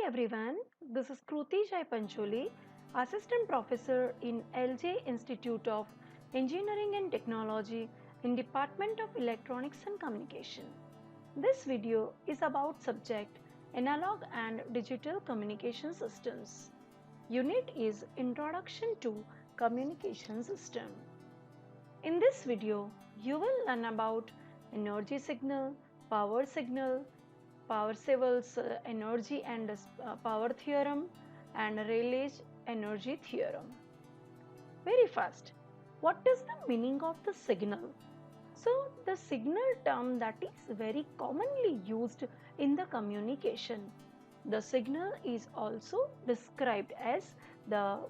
everyone, this is Kruti Jai Pancholi, Assistant Professor in LJ Institute of Engineering and Technology in Department of Electronics and Communication. This video is about subject Analog and Digital Communication Systems. Unit is Introduction to Communication System. In this video, you will learn about energy signal, Parseval's energy and power theorem and Rayleigh's energy theorem. Very fast, what is the meaning of the signal? So the signal term that is very commonly used in the communication. The signal is also described as the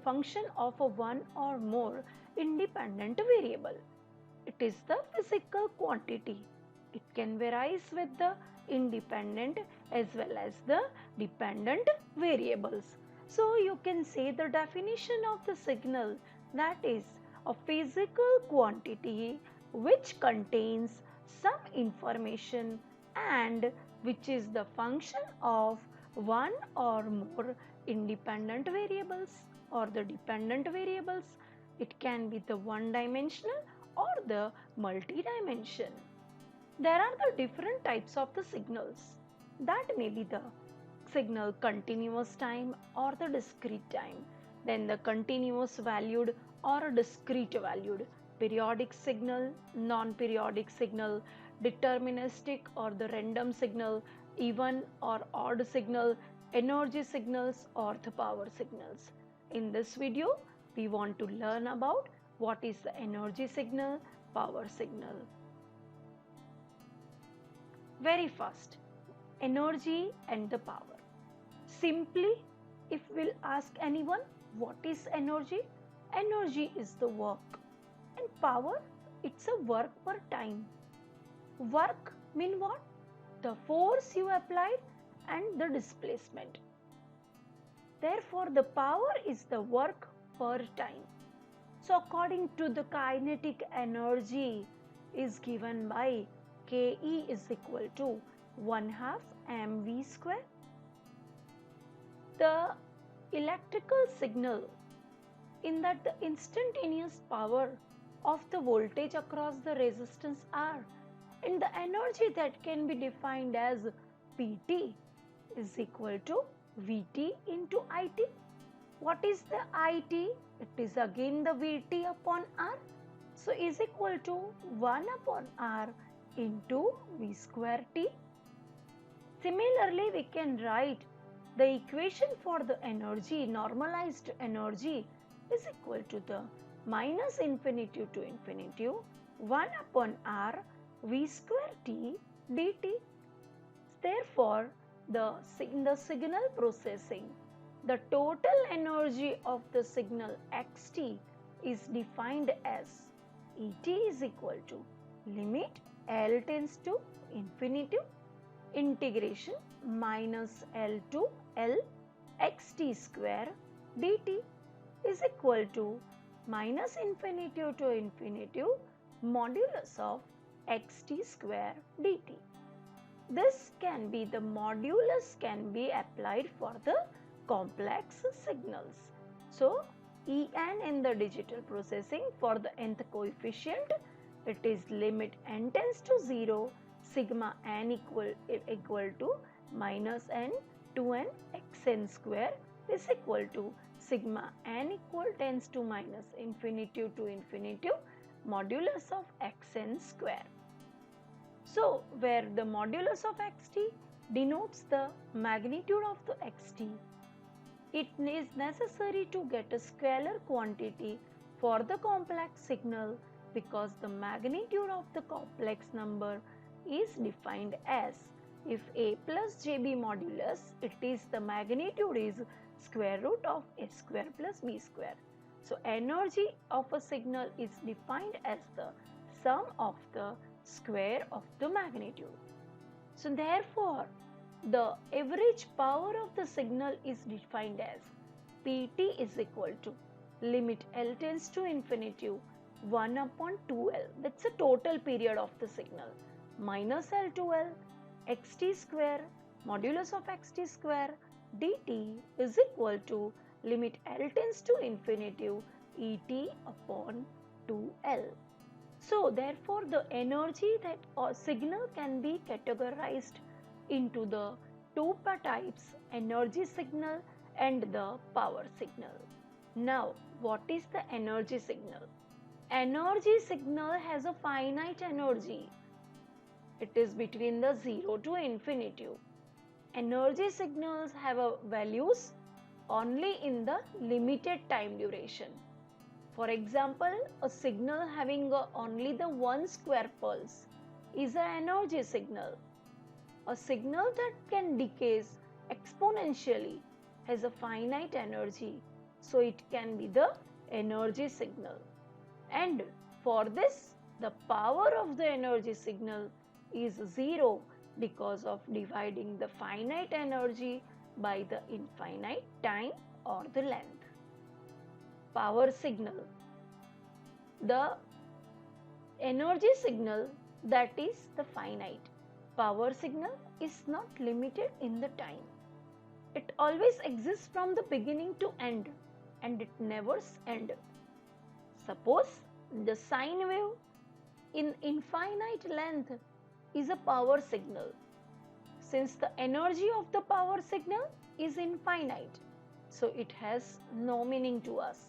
function of a one or more independent variable. It is the physical quantity. It can vary with the independent as well as the dependent variables. So you can say the definition of the signal, that is a physical quantity which contains some information and which is the function of one or more independent variables or the dependent variables. It can be the one-dimensional or the multi-dimension. There are the different types of the signals. That may be the signal continuous time or the discrete time, then the continuous valued or discrete valued, periodic signal, non-periodic signal, deterministic or the random signal, even or odd signal, energy signals or the power signals. In this video, we want to learn about what is the energy signal, power signal. Very fast, energy and the power. Simply, if we'll ask anyone what is energy, energy is the work, and power, it's a work per time. Work mean what? The force you applied and the displacement. Therefore, the power is the work per time. So according to the kinetic energy is given by Ke is equal to 1/2 mv square. The electrical signal, in that the instantaneous power of the voltage across the resistance R and the energy that can be defined as Pt is equal to Vt into It. What is the It? It is again the Vt upon R. So is equal to 1 upon R into V square T. Similarly, we can write the equation for the energy, normalized energy is equal to the minus infinity to infinity 1 upon R V square T dt. Therefore, in the signal processing, the total energy of the signal xt is defined as Et is equal to limit L tends to infinity integration minus L to L xt square dt is equal to minus infinity to infinity modulus of xt square dt. This can be the modulus can be applied for the complex signals. So En in the digital processing for the nth coefficient, it is limit n tends to 0 sigma n equal to minus n to n xn square is equal to sigma n tends to minus infinity to infinity modulus of xn square. So where the modulus of xt denotes the magnitude of the xt, it is necessary to get a scalar quantity for the complex signal because the magnitude of the complex number is defined as if a plus jb modulus, it is the magnitude is square root of a square plus b square. So energy of a signal is defined as the sum of the square of the magnitude. So therefore, the average power of the signal is defined as Pt is equal to limit L tends to infinity 1 upon 2L, that's the total period of the signal, minus L to L xt square modulus of xt square dt is equal to limit L tends to infinity Et upon 2L. So therefore the energy that or signal can be categorized into the two types, energy signal and the power signal. Now what is the energy signal? Energy signal has a finite energy. It is between the 0 to infinity. Energy signals have a values only in the limited time duration. For example, a signal having only the 1 square pulse is an energy signal. A signal that can decay exponentially has a finite energy, so it can be the energy signal. And for this, the power of the energy signal is 0 because of dividing the finite energy by the infinite time or the length. Power signal. The energy signal, that is the finite. Power signal is not limited in the time. It always exists from the beginning to end and it never ends. Suppose the sine wave in infinite length is a power signal. Since the energy of the power signal is infinite, so it has no meaning to us.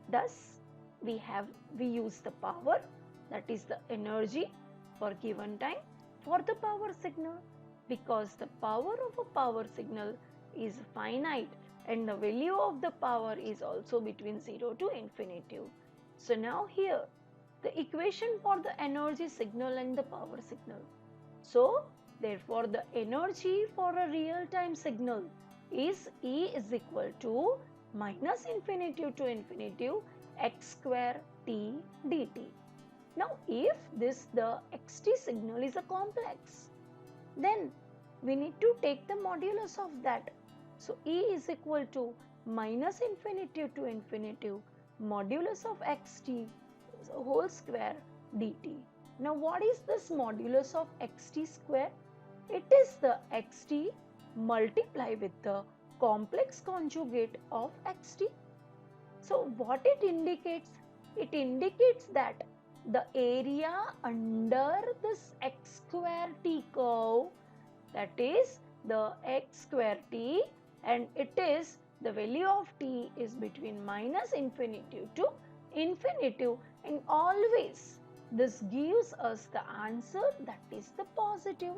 Thus, we use the power, that is the energy for given time for the power signal, because the power of a power signal is finite and the value of the power is also between 0 to infinity. So now here the equation for the energy signal and the power signal. So therefore the energy for a real time signal is E is equal to minus infinity to infinity x square t dt. Now if the xt signal is a complex, then we need to take the modulus of that. So E is equal to minus infinity to infinity modulus of xt whole square dt. Now what is this modulus of xt square? It is the xt multiply with the complex conjugate of xt. So what it indicates? It indicates that the area under this x square t curve, that is the x square t, and it is the value of t is between minus infinity to infinity, and always this gives us the answer that is the positive.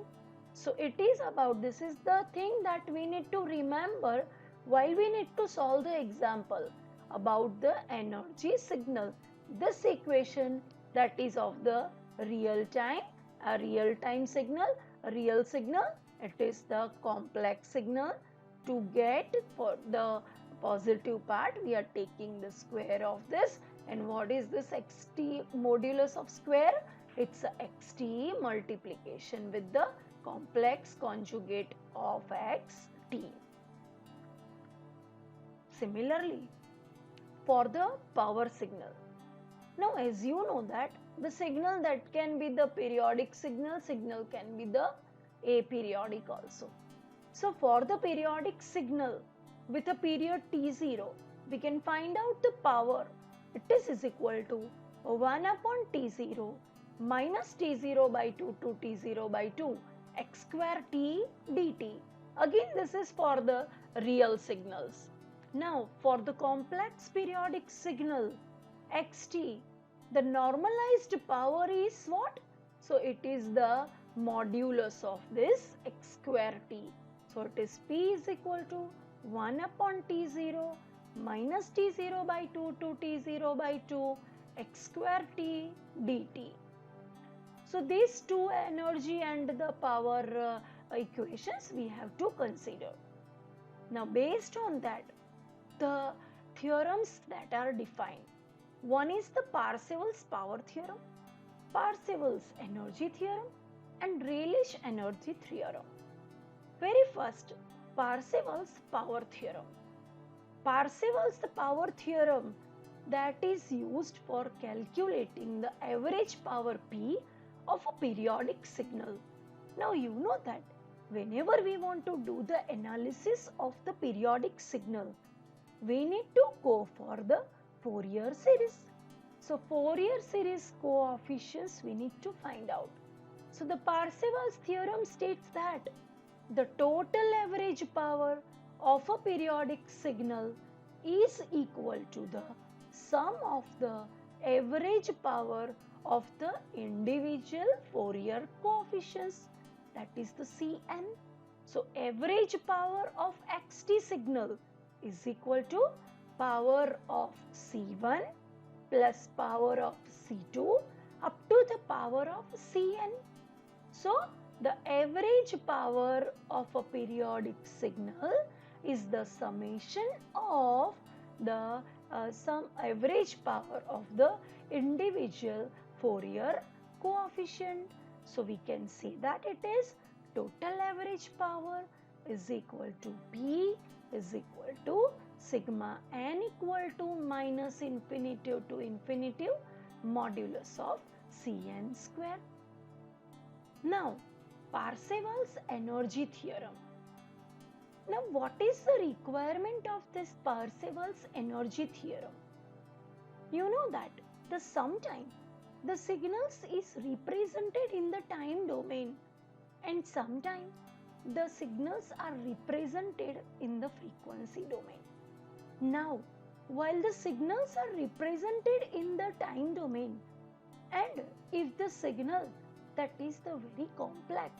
So it is about, this is the thing that we need to remember while we need to solve the example about the energy signal. This equation that is of the real time, a real time signal, a real signal, it is the complex signal. To get for the positive part, we are taking the square of this. And what is this xt modulus of square? It's a xt multiplication with the complex conjugate of xt. Similarly, for the power signal. Now as you know that the signal that can be the periodic signal can be the aperiodic also. So for the periodic signal with a period t0, we can find out the power. It is equal to 1 upon t0 minus t0 by 2 to t0 by 2 x square t dt. Again this is for the real signals. Now for the complex periodic signal xt, the normalized power is what? So it is the modulus of this x square t. So it is p is equal to 1 upon t0 minus t0 by 2 to t0 by 2 x square t dt. So these two energy and the power equations we have to consider. Now based on that, the theorems that are defined. One is the Parseval's power theorem, Parseval's energy theorem, and Rayleigh energy theorem. Very first, Parseval's power theorem. Parseval's power theorem that is used for calculating the average power P of a periodic signal. Now you know that whenever we want to do the analysis of the periodic signal, we need to go for the Fourier series. So Fourier series coefficients we need to find out. So the Parseval's theorem states that the total average power of a periodic signal is equal to the sum of the average power of the individual Fourier coefficients, that is the Cn. So average power of xt signal is equal to power of C1 plus power of C2 up to the power of Cn. So the average power of a periodic signal is the summation of the some average power of the individual Fourier coefficient. So we can see that it is total average power is equal to P is equal to sigma n equal to minus infinity to infinity modulus of Cn square. Now, Parseval's energy theorem. Now, what is the requirement of this Parseval's energy theorem? You know that the sometime the signals is represented in the time domain and sometime the signals are represented in the frequency domain. Now, while the signals are represented in the time domain, and if the signal that is the very complex,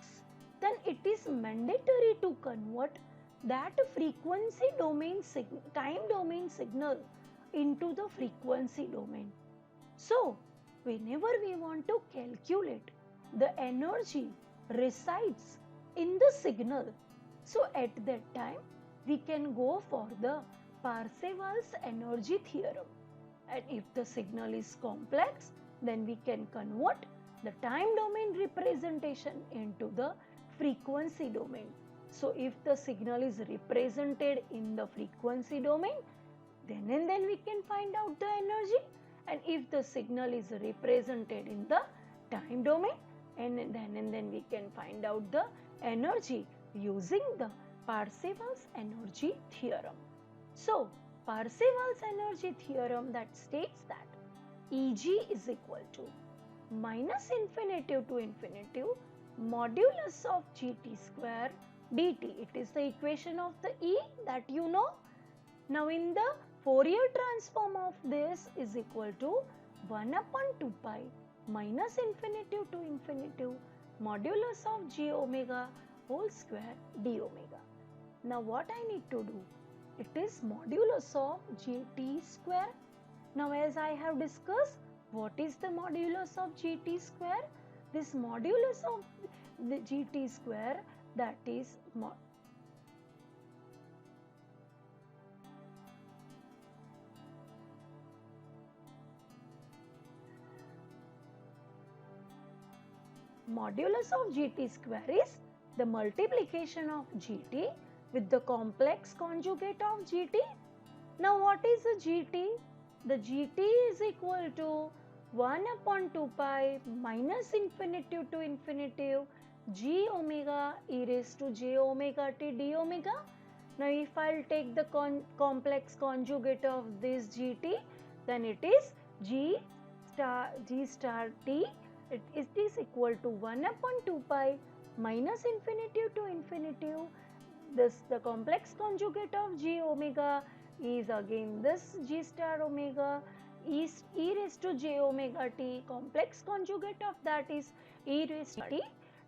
then it is mandatory to convert that frequency domain time domain signal into the frequency domain. So, whenever we want to calculate the energy resides in the signal, so at that time we can go for the Parseval's energy theorem. And if the signal is complex, then we can convert the time domain representation into the frequency domain. So if the signal is represented in the frequency domain, then and then we can find out the energy. And if the signal is represented in the time domain, and then we can find out the energy using the Parseval's energy theorem. So Parseval's energy theorem that states that Eg is equal to minus infinity to infinity modulus of gt square dt. It is the equation of the E that you know. Now in the Fourier transform of this is equal to 1 upon 2 pi minus infinity to infinity modulus of j omega whole square d omega. Now what I need to do? It is modulus of gt square. Now as I have discussed, what is the modulus of gt square? This modulus of the gt square, that is modulus of gt square is the multiplication of gt with the complex conjugate of gt. Now what is the gt? The gt is equal to 1 upon 2 pi minus infinity to infinity g omega e raised to j omega t d omega. Now if I'll take the complex conjugate of this gt, then it is g star t. It is equal to 1 upon 2 pi minus infinity to infinity. The complex conjugate of g omega is again this g star omega is e raised to j omega t. Complex conjugate of that is e raised to t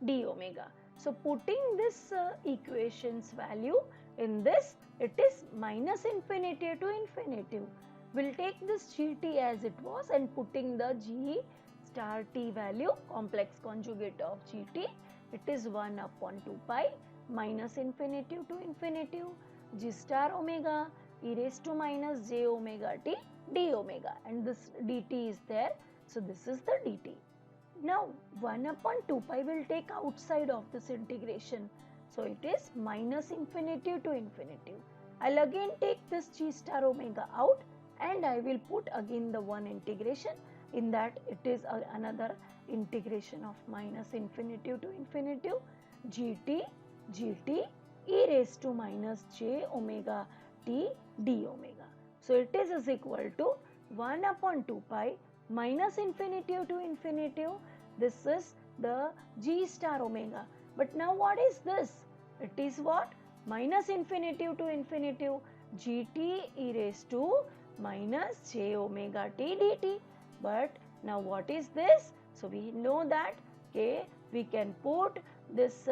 d omega. So putting this equation's value in this, it is minus infinity to infinity. We'll take this gt as it was and putting the g star t value, complex conjugate of gt, it is 1 upon 2 pi minus infinity to infinity g star omega e raised to minus j omega t d omega, and this dt is there. So this is the dt. Now 1 upon 2 pi will take outside of this integration. So it is minus infinity to infinity. I'll again take this g star omega out and I will put again the one integration. In that it is another integration of minus infinity to infinity gt gt e raised to minus j omega t d omega. So it is equal to 1 upon 2 pi minus infinity to infinity. This is the g star omega. But now what is this? It is what? Minus infinity to infinity gt e raised to minus j omega t dt. But now what is this? So we know that okay, we can put this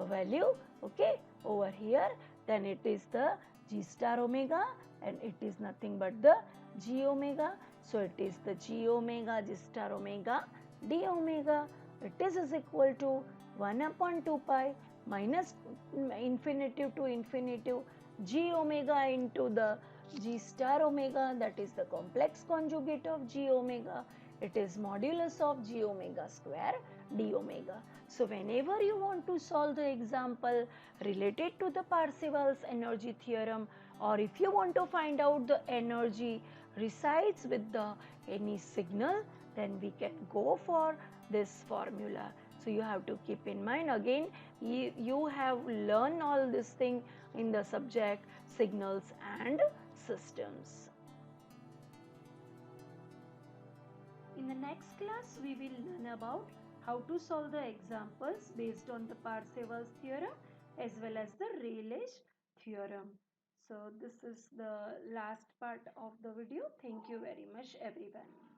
value okay over here, then it is the g star omega and it is nothing but the g omega. So it is the g omega g star omega d omega. It is equal to 1 upon 2 pi minus infinity to infinity g omega into the g star omega, that is the complex conjugate of g omega. It is modulus of g omega square d omega. So whenever you want to solve the example related to the Parseval's energy theorem, or if you want to find out the energy resides with the any signal, then we can go for this formula. So you have to keep in mind again, you have learned all this thing in the subject signals and systems. In the next class, we will learn about how to solve the examples based on the Parseval's theorem as well as the Rayleigh theorem. So this is the last part of the video. Thank you very much everyone.